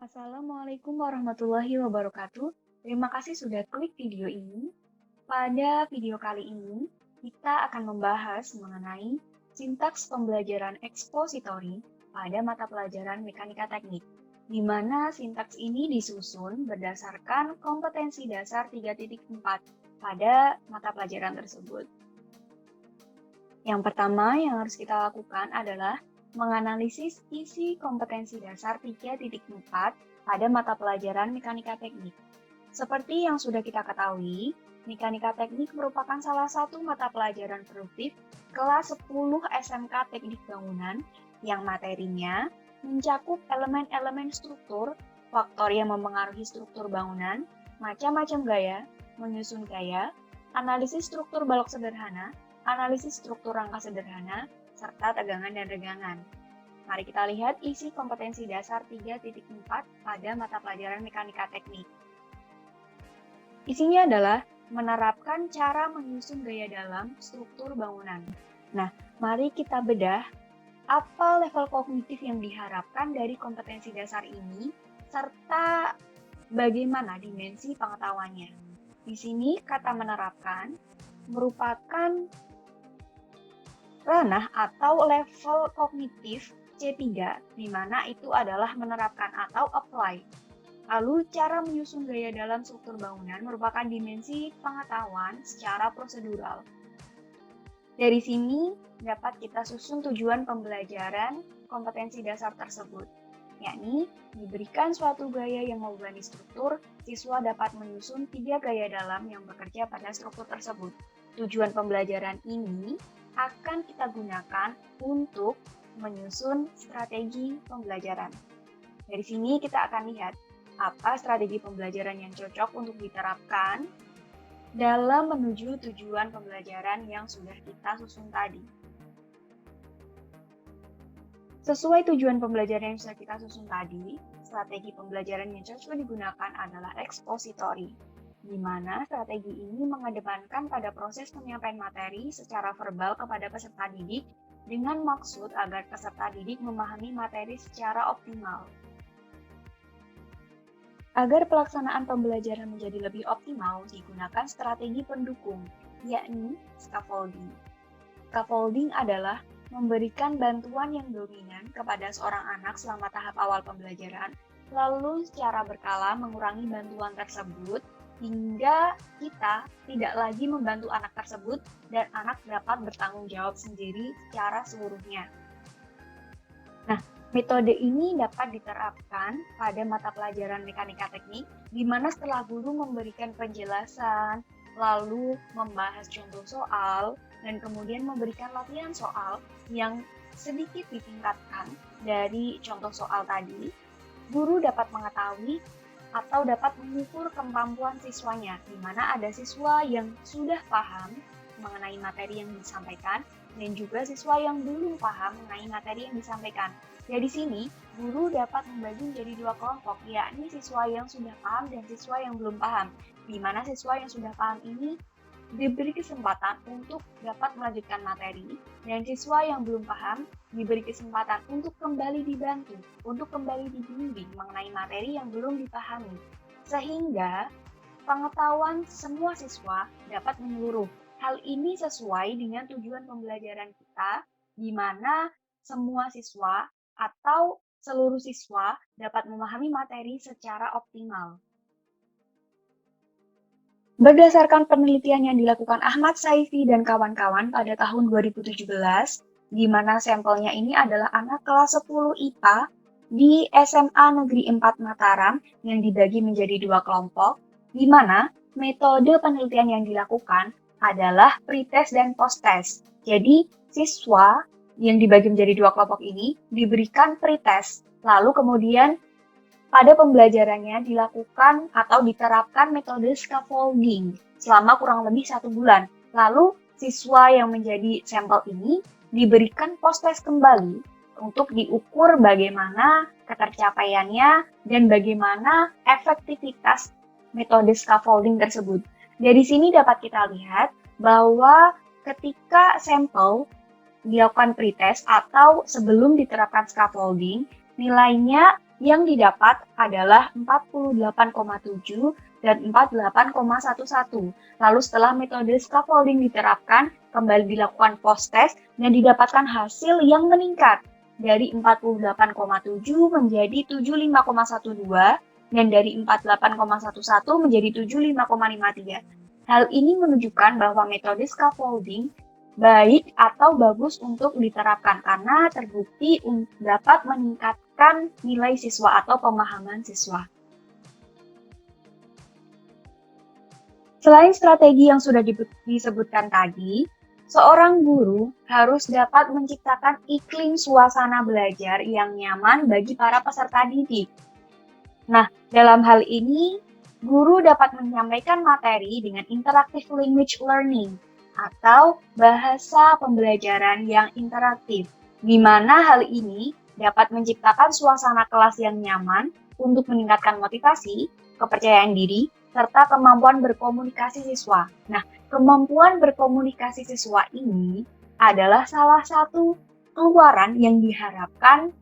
Assalamualaikum warahmatullahi wabarakatuh. Terima kasih sudah klik video ini. Pada video kali ini, kita akan membahas mengenai sintaks pembelajaran ekspositori pada mata pelajaran mekanika teknik, di mana sintaks ini disusun berdasarkan kompetensi dasar 3.4 pada mata pelajaran tersebut. Yang pertama yang harus kita lakukan adalah menganalisis isi kompetensi dasar 3.4 pada mata pelajaran mekanika teknik. Seperti yang sudah kita ketahui, mekanika teknik merupakan salah satu mata pelajaran produktif kelas 10 SMK Teknik Bangunan yang materinya mencakup elemen-elemen struktur, faktor yang mempengaruhi struktur bangunan, macam-macam gaya, menyusun gaya, analisis struktur balok sederhana, analisis struktur rangka sederhana, serta tegangan dan regangan. Mari kita lihat isi kompetensi dasar 3.4 pada mata pelajaran mekanika teknik. Isinya adalah menerapkan cara menyusun gaya dalam struktur bangunan. Nah, mari kita bedah apa level kognitif yang diharapkan dari kompetensi dasar ini, serta bagaimana dimensi pengetahuannya. Di sini kata menerapkan merupakan ranah atau level kognitif C3, di mana itu adalah menerapkan atau apply. Lalu, cara menyusun gaya dalam struktur bangunan merupakan dimensi pengetahuan secara prosedural. Dari sini, dapat kita susun tujuan pembelajaran kompetensi dasar tersebut, yakni diberikan suatu gaya yang membebani struktur, siswa dapat menyusun 3 gaya dalam yang bekerja pada struktur tersebut. Tujuan pembelajaran ini akan kita gunakan untuk menyusun strategi pembelajaran. Dari sini kita akan lihat apa strategi pembelajaran yang cocok untuk diterapkan dalam menuju tujuan pembelajaran yang sudah kita susun tadi. Sesuai tujuan pembelajaran yang sudah kita susun tadi, strategi pembelajaran yang cocok digunakan adalah ekspositori, di mana strategi ini mengedepankan pada proses penyampaian materi secara verbal kepada peserta didik dengan maksud agar peserta didik memahami materi secara optimal. Agar pelaksanaan pembelajaran menjadi lebih optimal, digunakan strategi pendukung, yakni scaffolding. Scaffolding adalah memberikan bantuan yang dominan kepada seorang anak selama tahap awal pembelajaran, lalu secara berkala mengurangi bantuan tersebut hingga kita tidak lagi membantu anak tersebut dan anak dapat bertanggung jawab sendiri secara seluruhnya. Nah, metode ini dapat diterapkan pada mata pelajaran mekanika teknik, di mana setelah guru memberikan penjelasan, lalu membahas contoh soal, dan kemudian memberikan latihan soal yang sedikit ditingkatkan dari contoh soal tadi, guru dapat mengetahui atau dapat mengukur kemampuan siswanya, di mana ada siswa yang sudah paham mengenai materi yang disampaikan, dan juga siswa yang belum paham mengenai materi yang disampaikan. Dari sini, guru dapat membagi menjadi 2 kelompok, yakni siswa yang sudah paham dan siswa yang belum paham, di mana siswa yang sudah paham ini diberi kesempatan untuk dapat melanjutkan materi, dan siswa yang belum paham diberi kesempatan untuk kembali dibantu, untuk kembali dibimbing mengenai materi yang belum dipahami, sehingga pengetahuan semua siswa dapat menyeluruh. Hal ini sesuai dengan tujuan pembelajaran kita, di mana semua siswa atau seluruh siswa dapat memahami materi secara optimal. Berdasarkan penelitian yang dilakukan Ahmad Saifi dan kawan-kawan pada tahun 2017, di mana sampelnya ini adalah anak kelas 10 IPA di SMA Negeri 4 Mataram yang dibagi menjadi 2 kelompok, di mana metode penelitian yang dilakukan adalah pretest dan posttest. Jadi, siswa yang dibagi menjadi 2 kelompok ini diberikan pretest, lalu kemudian pada pembelajarannya dilakukan atau diterapkan metode scaffolding selama kurang lebih 1 bulan. Lalu, siswa yang menjadi sampel ini diberikan post-test kembali untuk diukur bagaimana ketercapaiannya dan bagaimana efektivitas metode scaffolding tersebut. Dari sini dapat kita lihat bahwa ketika sampel dilakukan pretest atau sebelum diterapkan scaffolding, nilainya Yang didapat adalah 48,7 dan 48,11. Lalu setelah metode scaffolding diterapkan, kembali dilakukan post-test dan didapatkan hasil yang meningkat dari 48,7 menjadi 75,12 dan dari 48,11 menjadi 75,53. Hal ini menunjukkan bahwa metode scaffolding baik atau bagus untuk diterapkan karena terbukti dapat meningkatkan nilai siswa atau pemahaman siswa. Selain strategi yang sudah disebutkan tadi, seorang guru harus dapat menciptakan iklim suasana belajar yang nyaman bagi para peserta didik. Nah, dalam hal ini, guru dapat menyampaikan materi dengan interactive language learning atau bahasa pembelajaran yang interaktif, di mana hal ini dapat menciptakan suasana kelas yang nyaman untuk meningkatkan motivasi, kepercayaan diri, serta kemampuan berkomunikasi siswa. Nah, kemampuan berkomunikasi siswa ini adalah salah satu keluaran yang diharapkan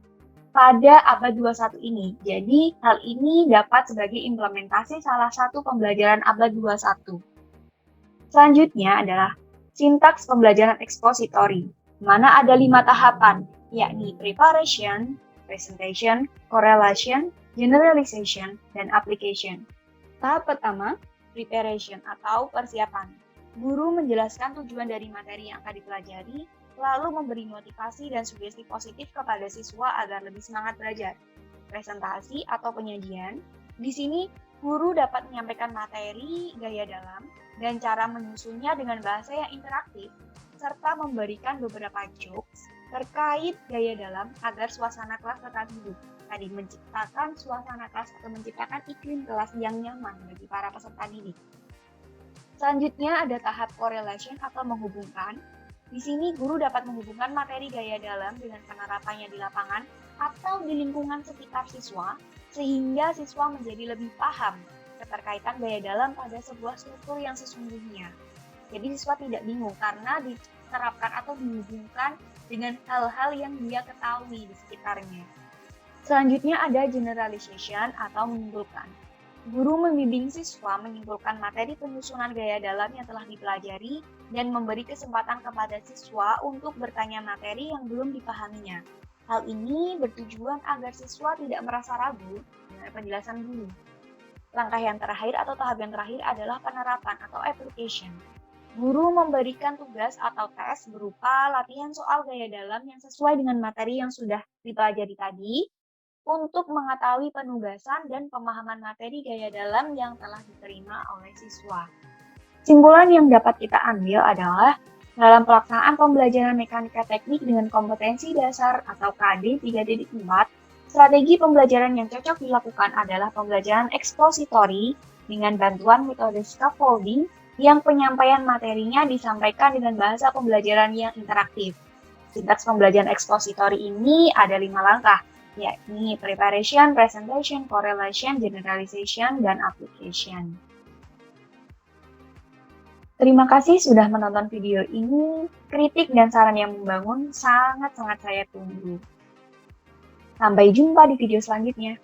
pada abad 21 ini. Jadi, hal ini dapat sebagai implementasi salah satu pembelajaran abad 21. Selanjutnya adalah sintaks pembelajaran ekspositori, di mana ada 5 tahapan, yakni preparation, presentation, correlation, generalization, dan application. Tahap pertama, preparation atau persiapan. Guru menjelaskan tujuan dari materi yang akan dipelajari, lalu memberi motivasi dan sugesti positif kepada siswa agar lebih semangat belajar. Presentasi atau penyajian, di sini guru dapat menyampaikan materi, gaya dalam, dan cara menyusunnya dengan bahasa yang interaktif, serta memberikan beberapa jokes terkait gaya dalam agar suasana kelas tetap hidup. Tadi menciptakan suasana kelas atau menciptakan iklim kelas yang nyaman bagi para peserta didik. Selanjutnya ada tahap correlation atau menghubungkan. Di sini guru dapat menghubungkan materi gaya dalam dengan penerapannya di lapangan atau di lingkungan sekitar siswa, sehingga siswa menjadi lebih paham keterkaitan gaya dalam pada sebuah struktur yang sesungguhnya. Jadi siswa tidak bingung karena diterapkan atau dihubungkan dengan hal-hal yang dia ketahui di sekitarnya. Selanjutnya ada generalization atau menyimpulkan. Guru membimbing siswa menyimpulkan materi penyusunan gaya dalam yang telah dipelajari dan memberi kesempatan kepada siswa untuk bertanya materi yang belum dipahaminya. Hal ini bertujuan agar siswa tidak merasa ragu dengan penjelasan guru. Langkah yang terakhir atau tahap yang terakhir adalah penerapan atau application. Guru memberikan tugas atau tes berupa latihan soal gaya dalam yang sesuai dengan materi yang sudah dipelajari tadi untuk mengetahui penugasan dan pemahaman materi gaya dalam yang telah diterima oleh siswa. Kesimpulan yang dapat kita ambil adalah dalam pelaksanaan pembelajaran mekanika teknik dengan kompetensi dasar atau KD 3.4, strategi pembelajaran yang cocok dilakukan adalah pembelajaran ekspositori dengan bantuan metode scaffolding yang penyampaian materinya disampaikan dengan bahasa pembelajaran yang interaktif. Sintaks pembelajaran ekspositori ini ada 5 langkah, yakni preparation, presentation, correlation, generalization, dan application. Terima kasih sudah menonton video ini. Kritik dan saran yang membangun sangat-sangat saya tunggu. Sampai jumpa di video selanjutnya.